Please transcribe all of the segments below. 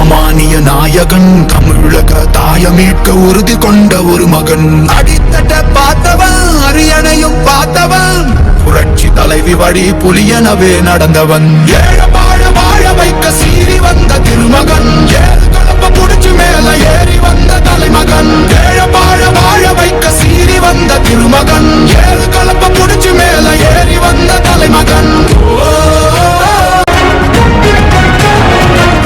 சாமானிய நாயகன், தமிழக தாய மீட்க உறுதி கொண்ட ஒரு மகன். அடித்தட்ட பார்த்தவன், அரியணையும் பார்த்தவன், புரட்சி தலைவி வழி புலியனவே நடந்தவன். ஏழ வாழ வாழ வைக்க சீறி வந்த திருமகன், ஏழு கலப்ப புடிச்சு மேல ஏறி வந்த தலைமகன். ஏழ வாழ வாழ வைக்க சீறி வந்த திருமகன், ஏழு கலப்ப புடிச்சு மேல ஏறி வந்த தலைமகன்.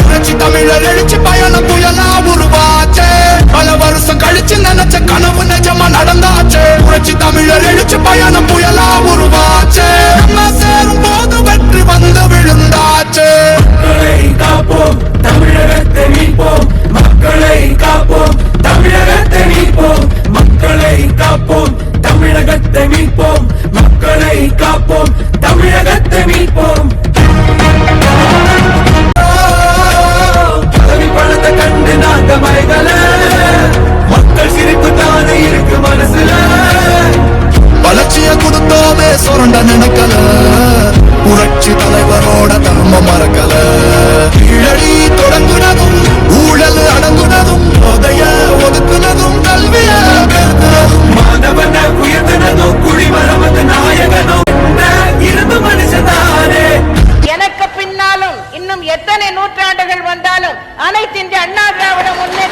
புரட்சி தமிழர் எழுச்சி பயணம் புயலா உருவாச்சே, பல வருஷம் கழிச்சு நினைச்ச கனவு நிஜமா நடந்தாச்சே. புரட்சி தமிழர் எழுச்சி பயணம் புயலா உருவாச்சே, நம்ம சேரும் போது வெற்றி வந்து விழுந்தாச்சே. மக்களை காப்போம், தமிழகத்தை மீட்போம். மக்களை காப்போம், தமிழகத்தை மீட்போம். மக்களை காப்போம், தமிழகத்தை மீட்போம். மக்களை காப்போம், தமிழகத்தை மீட்போம். பதவி பணத்தை கண்டு நாங்க மறைகள, மக்கள் சிரிப்பு தானே இருக்கு மனசுல. வளர்ச்சிய கொடுத்தோமே சுரண்ட நினைக்கல, புரட்சி தலைவரோட தர்ம மறக்கல. கீழடி தொடங்குனதும் ஊழல் அடங்குனதும், போதைய ஒதுக்குனதும் கல்விய பெருக்குனதும், மாணவன உயர்த்தினதும் குடிமரமது நாயகனும் இருந்த மனுஷனாரே. எனக்கு பின்னாலும் இன்னும் எத்தனை நூற்றாண்டுகள் வந்தாலும் அனைத்து இந்திய அண்ணா திராவிட முன்னேற்ற